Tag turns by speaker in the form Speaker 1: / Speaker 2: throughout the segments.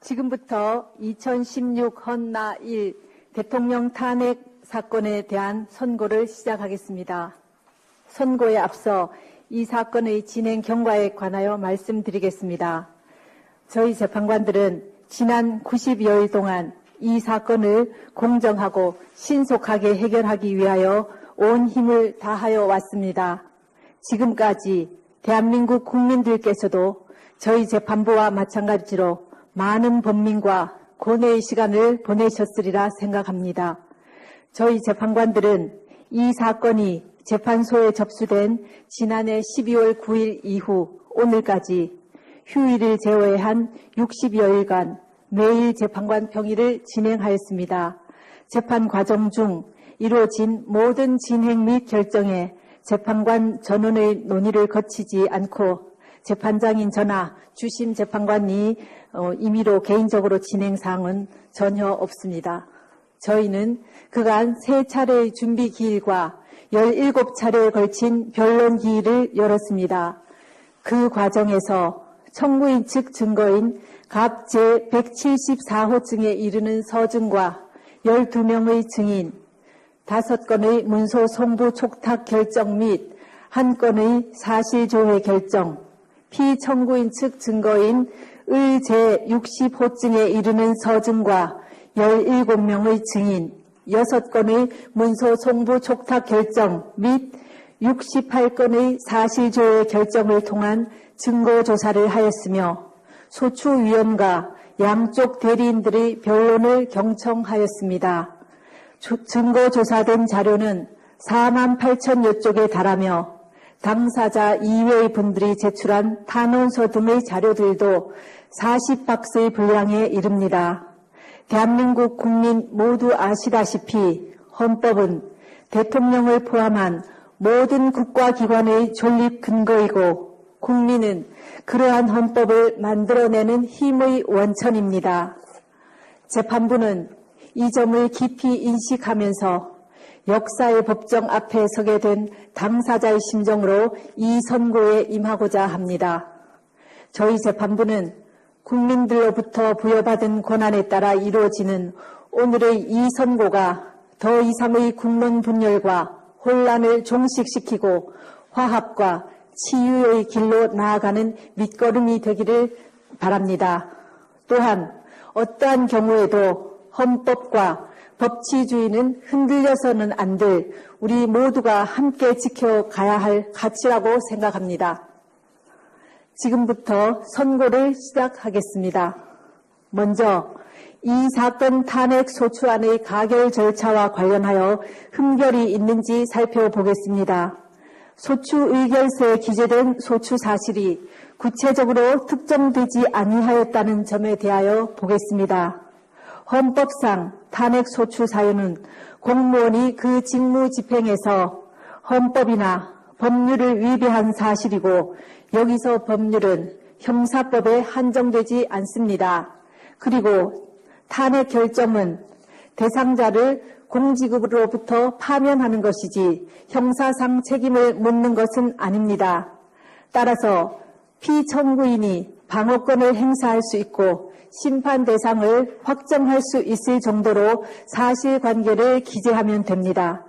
Speaker 1: 지금부터 2016 헌나 1 대통령 탄핵 사건에 대한 선고를 시작하겠습니다. 선고에 앞서 이 사건의 진행 경과에 관하여 말씀드리겠습니다. 저희 재판관들은 지난 90여일 동안 이 사건을 공정하고 신속하게 해결하기 위하여 온 힘을 다하여 왔습니다. 지금까지 대한민국 국민들께서도 저희 재판부와 마찬가지로 많은 범민과 고뇌의 시간을 보내셨으리라 생각합니다. 저희 재판관들은 이 사건이 재판소에 접수된 지난해 12월 9일 이후 오늘까지 휴일을 제외한 60여일간 매일 재판관 평일을 진행하였습니다. 재판 과정 중 이루어진 모든 진행 및 결정에 재판관 전원의 논의를 거치지 않고 재판장인 저나 주심 재판관이 임의로 개인적으로 진행 사항은 전혀 없습니다. 저희는 그간 3차례의 준비 기일과 17차례에 걸친 변론 기일을 열었습니다. 그 과정에서 청구인 측 증거인 갑 제174호증에 이르는 서증과 12명의 증인, 5건의 문서 송부 촉탁 결정 및 1건의 사실조회 결정, 피청구인 측 증거인 의 제60호증에 이르는 서증과 17명의 증인, 6건의 문서 송부 촉탁 결정 및 68건의 사실조회 결정을 통한 증거조사를 하였으며 소추위원과 양쪽 대리인들의 변론을 경청하였습니다. 증거조사된 자료는 4만 8천여 쪽에 달하며 당사자 이외의 분들이 제출한 탄원서 등의 자료들도 40박스의 분량에 이릅니다. 대한민국 국민 모두 아시다시피 헌법은 대통령을 포함한 모든 국가기관의 존립 근거이고 국민은 그러한 헌법을 만들어내는 힘의 원천입니다. 재판부는 이 점을 깊이 인식하면서 역사의 법정 앞에 서게 된 당사자의 심정으로 이 선고에 임하고자 합니다. 저희 재판부는 국민들로부터 부여받은 권한에 따라 이루어지는 오늘의 이 선고가 더 이상의 국론 분열과 혼란을 종식시키고 화합과 치유의 길로 나아가는 밑거름이 되기를 바랍니다. 또한 어떠한 경우에도 헌법과 법치주의는 흔들려서는 안 될 우리 모두가 함께 지켜가야 할 가치라고 생각합니다. 지금부터 선고를 시작하겠습니다. 먼저 이 사건 탄핵 소추안의 가결 절차와 관련하여 흠결이 있는지 살펴보겠습니다. 소추 의결서에 기재된 소추 사실이 구체적으로 특정되지 아니하였다는 점에 대하여 보겠습니다. 헌법상 탄핵 소추 사유는 공무원이 그 직무 집행에서 헌법이나 법률을 위배한 사실이고 여기서 법률은 형사법에 한정되지 않습니다. 그리고 탄핵 결정은 대상자를 공직으로부터 파면하는 것이지 형사상 책임을 묻는 것은 아닙니다. 따라서 피청구인이 방어권을 행사할 수 있고 심판 대상을 확정할 수 있을 정도로 사실관계를 기재하면 됩니다.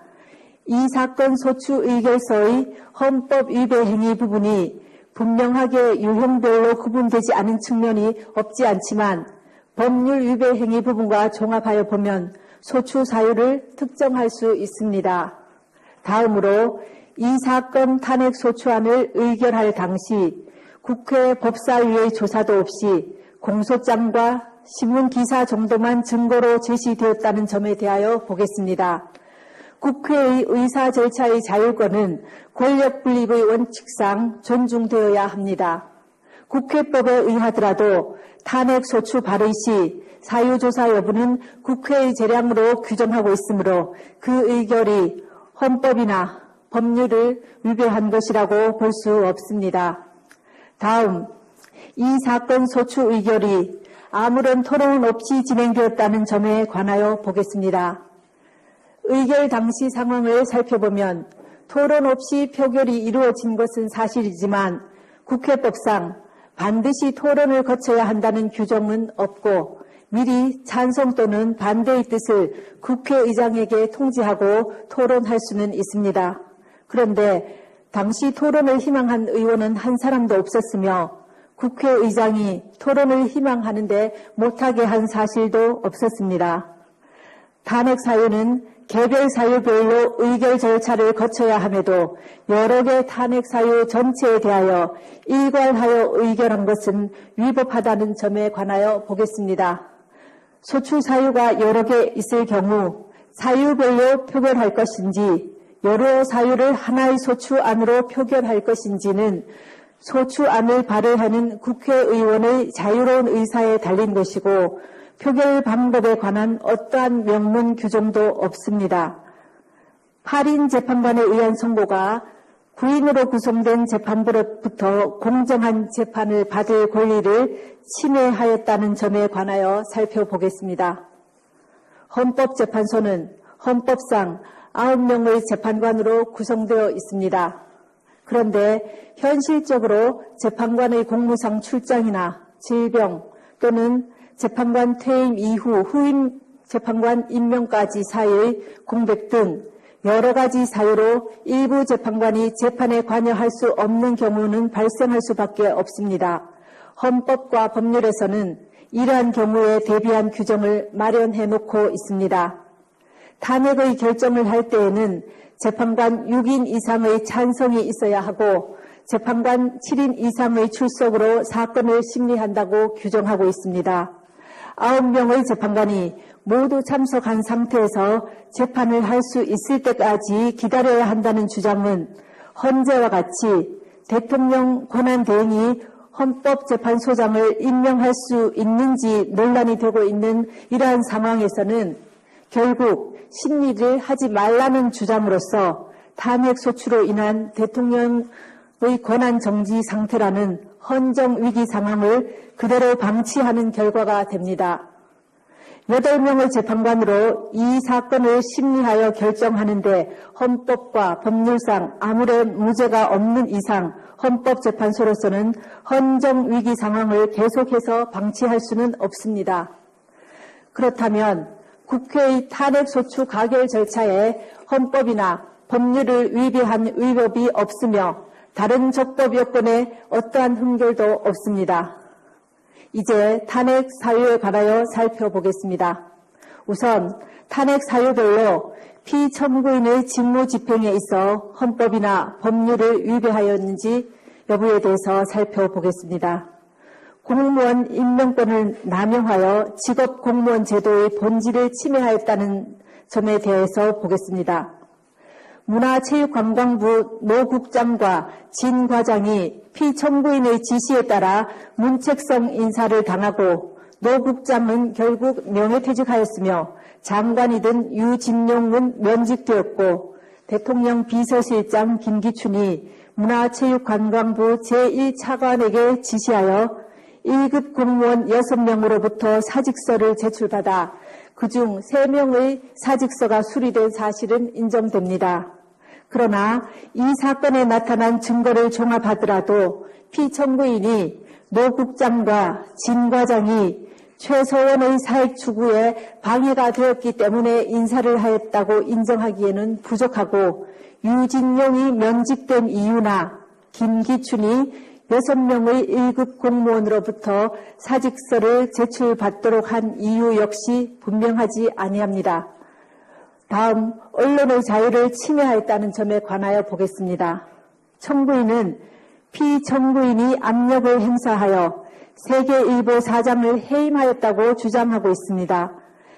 Speaker 1: 이 사건 소추 의결서의 헌법 위배 행위 부분이 분명하게 유형별로 구분되지 않은 측면이 없지 않지만 법률 위배 행위 부분과 종합하여 보면 소추 사유를 특정할 수 있습니다. 다음으로 이 사건 탄핵 소추안을 의결할 당시 국회 법사위의 조사도 없이 공소장과 신문기사 정도만 증거로 제시되었다는 점에 대하여 보겠습니다. 국회의 의사 절차의 자율권은 권력 분립의 원칙상 존중되어야 합니다. 국회법에 의하더라도 탄핵 소추 발의 시 사유조사 여부는 국회의 재량으로 규정하고 있으므로 그 의결이 헌법이나 법률을 위배한 것이라고 볼 수 없습니다. 다음, 이 사건 소추 의결이 아무런 토론 없이 진행되었다는 점에 관하여 보겠습니다. 의결 당시 상황을 살펴보면 토론 없이 표결이 이루어진 것은 사실이지만 국회법상 반드시 토론을 거쳐야 한다는 규정은 없고 미리 찬성 또는 반대의 뜻을 국회의장에게 통지하고 토론할 수는 있습니다. 그런데 당시 토론을 희망한 의원은 한 사람도 없었으며 국회의장이 토론을 희망하는데 못하게 한 사실도 없었습니다. 탄핵 사유는 개별 사유별로 의결 절차를 거쳐야 함에도 여러 개 탄핵 사유 전체에 대하여 일괄하여 의결한 것은 위법하다는 점에 관하여 보겠습니다. 소추 사유가 여러 개 있을 경우 사유별로 표결할 것인지 여러 사유를 하나의 소추안으로 표결할 것인지는 소추안을 발의하는 국회의원의 자유로운 의사에 달린 것이고 표결 방법에 관한 어떠한 명문 규정도 없습니다. 8인 재판관에 의한 선고가 9인으로 구성된 재판부로부터 공정한 재판을 받을 권리를 침해하였다는 점에 관하여 살펴보겠습니다. 헌법재판소는 헌법상 9명의 재판관으로 구성되어 있습니다. 그런데 현실적으로 재판관의 공무상 출장이나 질병 또는 재판관 퇴임 이후 후임 재판관 임명까지 사이의 공백 등 여러 가지 사유로 일부 재판관이 재판에 관여할 수 없는 경우는 발생할 수밖에 없습니다. 헌법과 법률에서는 이러한 경우에 대비한 규정을 마련해 놓고 있습니다. 탄핵의 결정을 할 때에는 재판관 6인 이상의 찬성이 있어야 하고 재판관 7인 이상의 출석으로 사건을 심리한다고 규정하고 있습니다. 9명의 재판관이 모두 참석한 상태에서 재판을 할 수 있을 때까지 기다려야 한다는 주장은 헌재와 같이 대통령 권한대행이 헌법재판소장을 임명할 수 있는지 논란이 되고 있는 이러한 상황에서는 결국 심리를 하지 말라는 주장으로서 탄핵 소추로 인한 대통령의 권한 정지 상태라는 헌정 위기 상황을 그대로 방치하는 결과가 됩니다. 8명의 재판관으로 이 사건을 심리하여 결정하는데 헌법과 법률상 아무런 문제가 없는 이상 헌법재판소로서는 헌정 위기 상황을 계속해서 방치할 수는 없습니다. 그렇다면 국회의 탄핵소추 가결 절차에 헌법이나 법률을 위배한 위법이 없으며 다른 적법 요건에 어떠한 흠결도 없습니다. 이제 탄핵 사유에 관하여 살펴보겠습니다. 우선 탄핵 사유별로 피청구인의 직무 집행에 있어 헌법이나 법률을 위배하였는지 여부에 대해서 살펴보겠습니다. 공무원 임명권을 남용하여 직업공무원 제도의 본질을 침해하였다는 점에 대해서 보겠습니다. 문화체육관광부 노 국장과 진 과장이 피청구인의 지시에 따라 문책성 인사를 당하고 노 국장은 결국 명예퇴직하였으며 장관이던 유진용은 면직되었고 대통령 비서실장 김기춘이 문화체육관광부 제1차관에게 지시하여 1급 공무원 6명으로부터 사직서를 제출받아 그중 3명의 사직서가 수리된 사실은 인정됩니다. 그러나 이 사건에 나타난 증거를 종합하더라도 피청구인이 노 국장과 진 과장이 최서원의 사익 추구에 방해가 되었기 때문에 인사를 하였다고 인정하기에는 부족하고 유진용이 면직된 이유나 김기춘이 6명의 1급 공무원으로부터 사직서를 제출받도록 한 이유 역시 분명하지 아니합니다. 다음 언론의 자유를 침해하였다는 점에 관하여 보겠습니다. 청구인은 피청구인이 압력을 행사하여 세계일보 사장을 해임하였다고 주장하고 있습니다.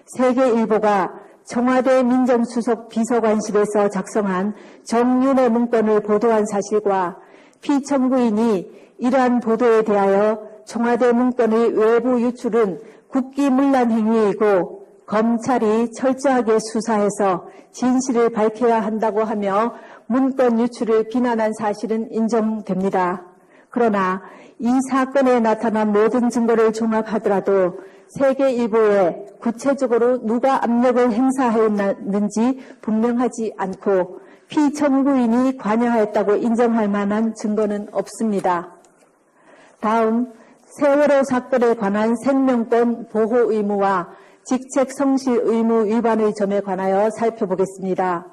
Speaker 1: 세계일보가 청와대 민정수석 비서관실에서 작성한 정윤회 문건을 보도한 사실과 피청구인이 이러한 보도에 대하여 청와대 문건의 외부 유출은 국기문란 행위이고 검찰이 철저하게 수사해서 진실을 밝혀야 한다고 하며 문건 유출을 비난한 사실은 인정됩니다. 그러나 이 사건에 나타난 모든 증거를 종합하더라도 세계일보에 구체적으로 누가 압력을 행사하였는지 분명하지 않고 피청구인이 관여하였다고 인정할 만한 증거는 없습니다. 다음 세월호 사건에 관한 생명권 보호 의무와 직책 성실 의무 위반의 점에 관하여 살펴보겠습니다.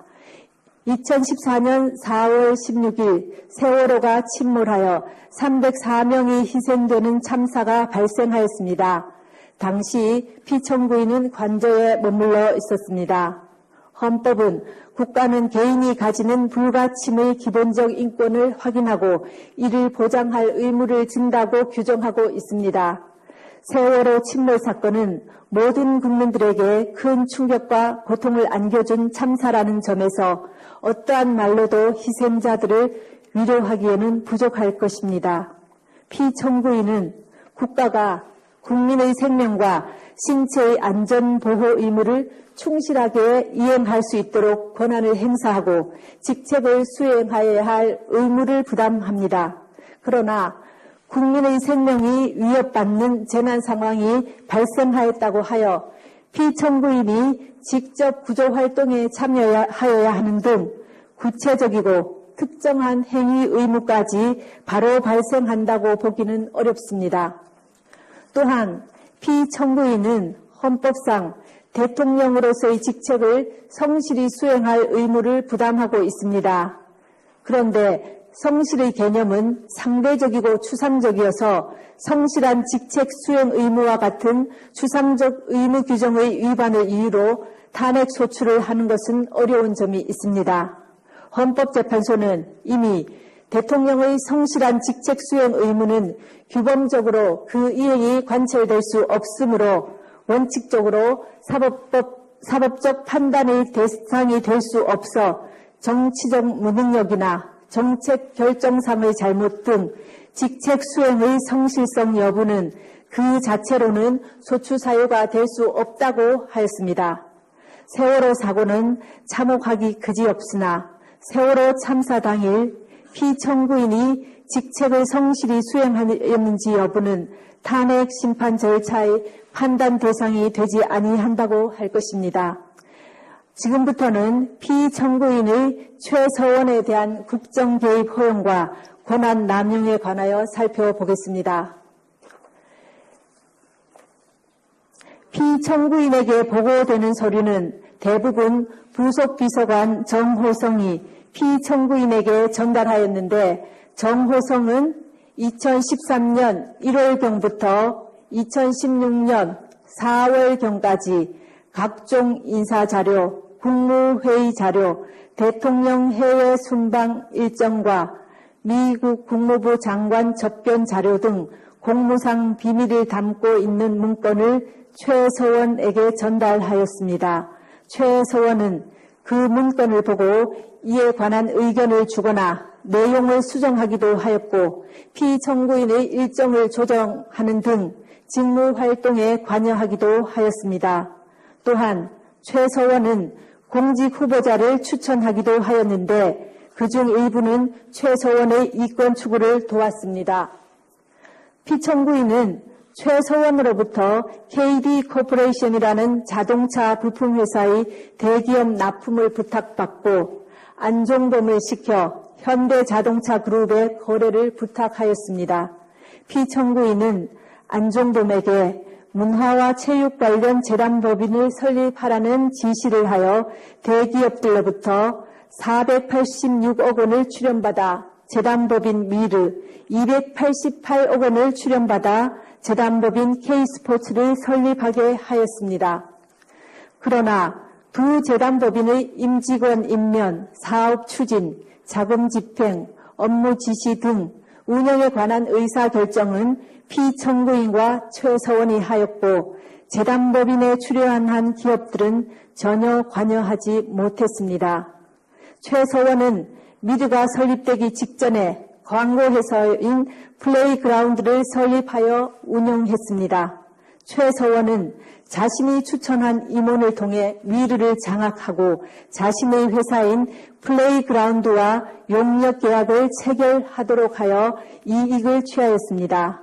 Speaker 1: 2014년 4월 16일 세월호가 침몰하여 304명이 희생되는 참사가 발생하였습니다. 당시 피청구인은 관저에 머물러 있었습니다. 헌법은 국가는 개인이 가지는 불가침의 기본적 인권을 확인하고 이를 보장할 의무를 진다고 규정하고 있습니다. 세월호 침몰 사건은 모든 국민들에게 큰 충격과 고통을 안겨준 참사라는 점에서 어떠한 말로도 희생자들을 위로하기에는 부족할 것입니다. 피청구인은 국가가 국민의 생명과 신체의 안전 보호 의무를 충실하게 이행할 수 있도록 권한을 행사하고 직책을 수행하여야 할 의무를 부담합니다. 그러나 국민의 생명이 위협받는 재난 상황이 발생하였다고 하여 피청구인이 직접 구조활동에 참여하여야 하는 등 구체적이고 특정한 행위 의무까지 바로 발생한다고 보기는 어렵습니다. 또한 피청구인은 헌법상 대통령으로서의 직책을 성실히 수행할 의무를 부담하고 있습니다. 그런데 성실의 개념은 상대적이고 추상적이어서 성실한 직책 수행 의무와 같은 추상적 의무 규정의 위반을 이유로 탄핵 소추를 하는 것은 어려운 점이 있습니다. 헌법재판소는 이미 대통령의 성실한 직책 수행 의무는 규범적으로 그 이행이 관철될 수 없으므로 원칙적으로 사법적 판단의 대상이 될 수 없어 정치적 무능력이나 정책 결정상의 잘못 등 직책 수행의 성실성 여부는 그 자체로는 소추 사유가 될 수 없다고 하였습니다. 세월호 사고는 참혹하기 그지없으나 세월호 참사 당일 피청구인이 직책을 성실히 수행하였는지 여부는 탄핵 심판 절차의 판단 대상이 되지 아니한다고 할 것입니다. 지금부터는 피청구인의 최서원에 대한 국정 개입 허용과 권한 남용에 관하여 살펴보겠습니다. 피청구인에게 보고되는 서류는 대부분 부속 비서관 정호성이 피청구인에게 전달하였는데 정호성은 2013년 1월경부터 2016년 4월경까지 각종 인사자료, 국무회의 자료, 대통령 해외 순방 일정과 미국 국무부 장관 접견 자료 등 공무상 비밀을 담고 있는 문건을 최서원에게 전달하였습니다. 최서원은 그 문건을 보고 이에 관한 의견을 주거나 내용을 수정하기도 하였고 피청구인의 일정을 조정하는 등 직무 활동에 관여하기도 하였습니다. 또한 최서원은 공직 후보자를 추천하기도 하였는데 그중 일부는 최서원의 이권 추구를 도왔습니다. 피청구인은 최서원으로부터 KD 코퍼레이션이라는 자동차 부품회사의 대기업 납품을 부탁받고 안종범을 시켜 현대자동차 그룹의 거래를 부탁하였습니다. 피청구인은 안종범에게 문화와 체육 관련 재단법인을 설립하라는 지시를 하여 대기업들로부터 486억 원을 출연받아 재단법인 미르, 288억 원을 출연받아 재단법인 K스포츠를 설립하게 하였습니다. 그러나 두 재단법인의 임직원 임면, 사업 추진, 자금 집행, 업무 지시 등 운영에 관한 의사결정은 피청구인과 최서원이 하였고 재단법인에 출연한 기업들은 전혀 관여하지 못했습니다. 최서원은 미르가 설립되기 직전에 광고회사인 플레이그라운드를 설립하여 운영했습니다. 최서원은 자신이 추천한 임원을 통해 미르를 장악하고 자신의 회사인 플레이그라운드와 용역 계약을 체결하도록 하여 이익을 취하였습니다.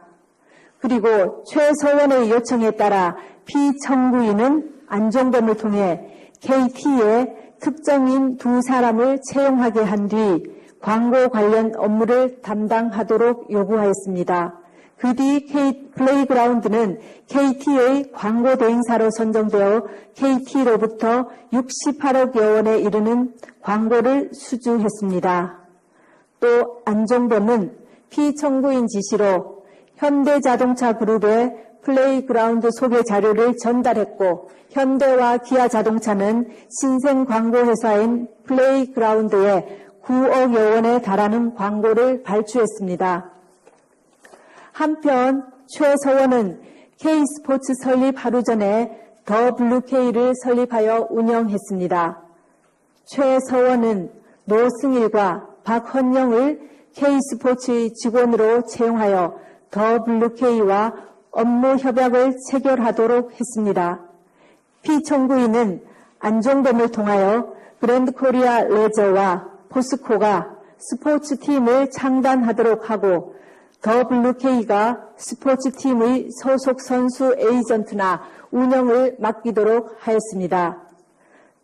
Speaker 1: 그리고 최서원의 요청에 따라 피청구인은 안종범을 통해 KT에 특정인 두 사람을 채용하게 한 뒤 광고 관련 업무를 담당하도록 요구하였습니다. 그 뒤 플레이그라운드는 KT의 광고 대행사로 선정되어 KT로부터 68억여 원에 이르는 광고를 수주했습니다. 또 안종범은 피청구인 지시로 현대자동차 그룹에 플레이그라운드 소개 자료를 전달했고 현대와 기아자동차는 신생 광고회사인 플레이그라운드에 9억여 원에 달하는 광고를 발주했습니다. 한편 최서원은 K스포츠 설립 하루 전에 더블루K를 설립하여 운영했습니다. 최서원은 노승일과 박헌영을 K스포츠의 직원으로 채용하여 더블루K와 업무 협약을 체결하도록 했습니다. 피청구인은 안종범을 통하여 그랜드코리아 레저와 포스코가 스포츠팀을 창단하도록 하고 WK가 스포츠팀의 소속 선수 에이전트나 운영을 맡기도록 하였습니다.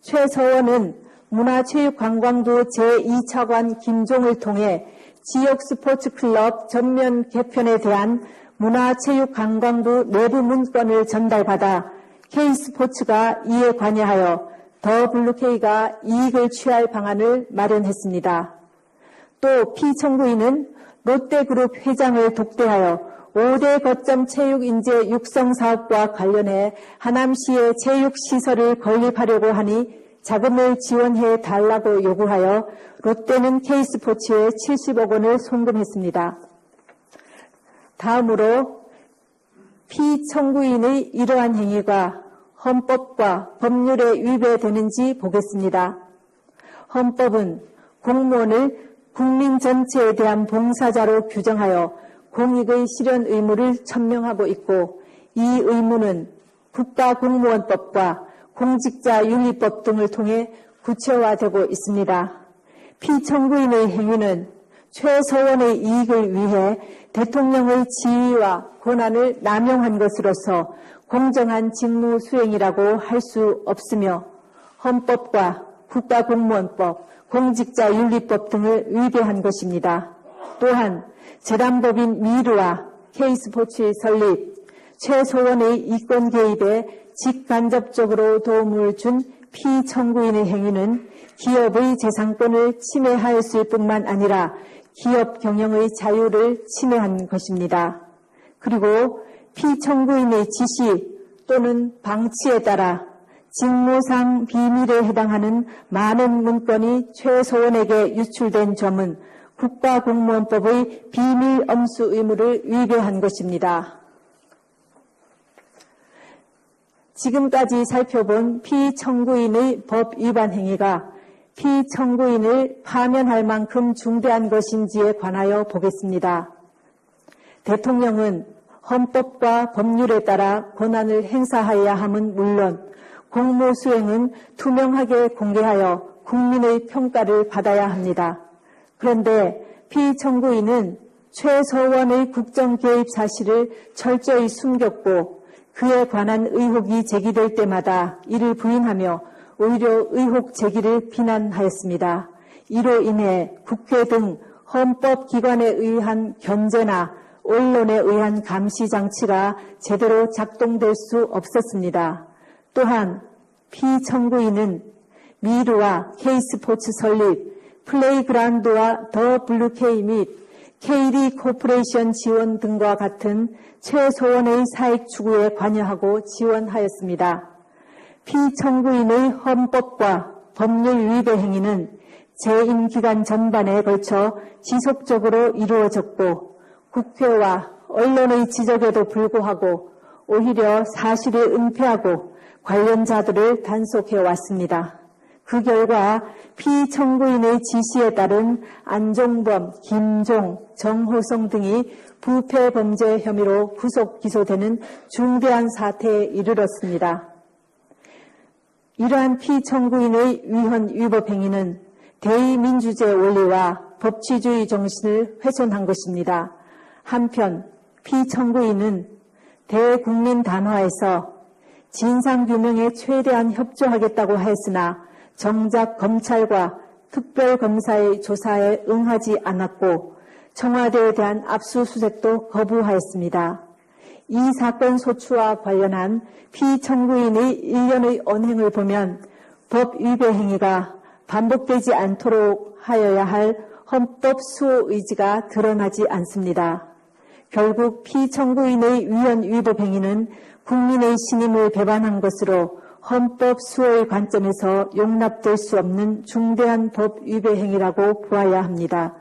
Speaker 1: 최서원은 문화체육관광부 제2차관 김종을 통해 지역 스포츠클럽 전면 개편에 대한 문화체육관광부 내부 문건을 전달받아 K스포츠가 이에 관여하여 WK가 이익을 취할 방안을 마련했습니다. 또 피청구인은 롯데그룹 회장을 독대하여 5대 거점 체육인재 육성사업과 관련해 하남시에 체육시설을 건립하려고 하니 자금을 지원해 달라고 요구하여 롯데는 K스포츠에 70억 원을 송금했습니다. 다음으로 피청구인의 이러한 행위가 헌법과 법률에 위배되는지 보겠습니다. 헌법은 공무원을 국민 전체에 대한 봉사자로 규정하여 공익의 실현 의무를 천명하고 있고 이 의무는 국가공무원법과 공직자윤리법 등을 통해 구체화되고 있습니다. 피청구인의 행위는 최서원의 이익을 위해 대통령의 지위와 권한을 남용한 것으로서 공정한 직무 수행이라고 할 수 없으며 헌법과 국가공무원법, 공직자윤리법 등을 위배한 것입니다. 또한 재단법인 미르와 K스포츠의 설립, 최서원의 이권 개입에 직간접적으로 도움을 준 피청구인의 행위는 기업의 재산권을 침해하였을 뿐만 아니라 기업 경영의 자유를 침해한 것입니다. 그리고 피청구인의 지시 또는 방치에 따라 직무상 비밀에 해당하는 많은 문건이 최서원에게 유출된 점은 국가공무원법의 비밀 엄수 의무를 위배한 것입니다. 지금까지 살펴본 피청구인의 법 위반 행위가 피청구인을 파면할 만큼 중대한 것인지에 관하여 보겠습니다. 대통령은 헌법과 법률에 따라 권한을 행사해야 함은 물론 공무 수행은 투명하게 공개하여 국민의 평가를 받아야 합니다. 그런데 피청구인은 최서원의 국정 개입 사실을 철저히 숨겼고 그에 관한 의혹이 제기될 때마다 이를 부인하며 오히려 의혹 제기를 비난하였습니다. 이로 인해 국회 등 헌법기관에 의한 견제나 언론에 의한 감시 장치가 제대로 작동될 수 없었습니다. 또한 피청구인은 미르와 K스포츠 설립, 플레이그라운드와 WK 및 KD 코퍼레이션 지원 등과 같은 최소원의 사익 추구에 관여하고 지원하였습니다. 피청구인의 헌법과 법률 위배 행위는 재임 기간 전반에 걸쳐 지속적으로 이루어졌고 국회와 언론의 지적에도 불구하고 오히려 사실을 은폐하고 관련자들을 단속해 왔습니다. 그 결과 피청구인의 지시에 따른 안종범, 김종, 정호성 등이 부패 범죄 혐의로 구속 기소되는 중대한 사태에 이르렀습니다. 이러한 피청구인의 위헌 위법 행위는 대의민주주의 원리와 법치주의 정신을 훼손한 것입니다. 한편 피청구인은 대국민 단화에서 진상규명에 최대한 협조하겠다고 하였으나 정작 검찰과 특별검사의 조사에 응하지 않았고 청와대에 대한 압수수색도 거부하였습니다. 이 사건 소추와 관련한 피청구인의 일련의 언행을 보면 법 위배 행위가 반복되지 않도록 하여야 할 헌법 수호 의지가 드러나지 않습니다. 결국 피청구인의 위헌 위법 행위는 국민의 신임을 배반한 것으로 헌법 수호의 관점에서 용납될 수 없는 중대한 법 위배 행위라고 보아야 합니다.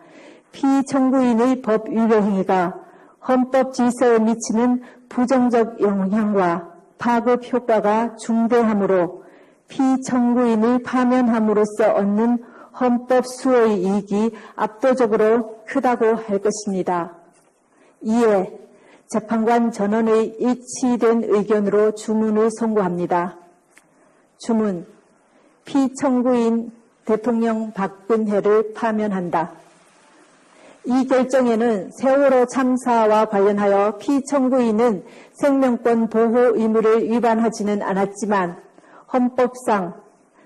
Speaker 1: 피청구인의 법 위배 행위가 헌법 질서에 미치는 부정적 영향과 파급 효과가 중대하므로 피청구인을 파면함으로써 얻는 헌법 수호의 이익이 압도적으로 크다고 할 것입니다. 이에 재판관 전원의 일치된 의견으로 주문을 선고합니다. 주문, 피청구인 대통령 박근혜를 파면한다. 이 결정에는 세월호 참사와 관련하여 피청구인은 생명권 보호 의무를 위반하지는 않았지만 헌법상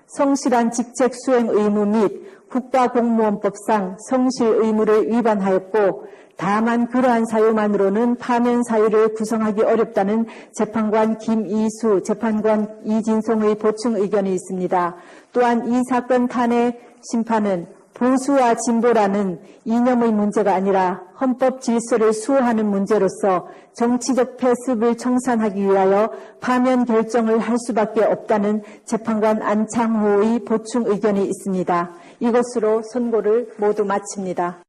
Speaker 1: 성실한 직책 수행 의무 및 국가공무원법상 성실 의무를 위반하였고 다만 그러한 사유만으로는 파면 사유를 구성하기 어렵다는 재판관 김이수, 재판관 이진송의 보충 의견이 있습니다. 또한 이 사건 탄핵 심판은 보수와 진보라는 이념의 문제가 아니라 헌법 질서를 수호하는 문제로서 정치적 패습을 청산하기 위하여 파면 결정을 할 수밖에 없다는 재판관 안창호의 보충 의견이 있습니다. 이것으로 선고를 모두 마칩니다.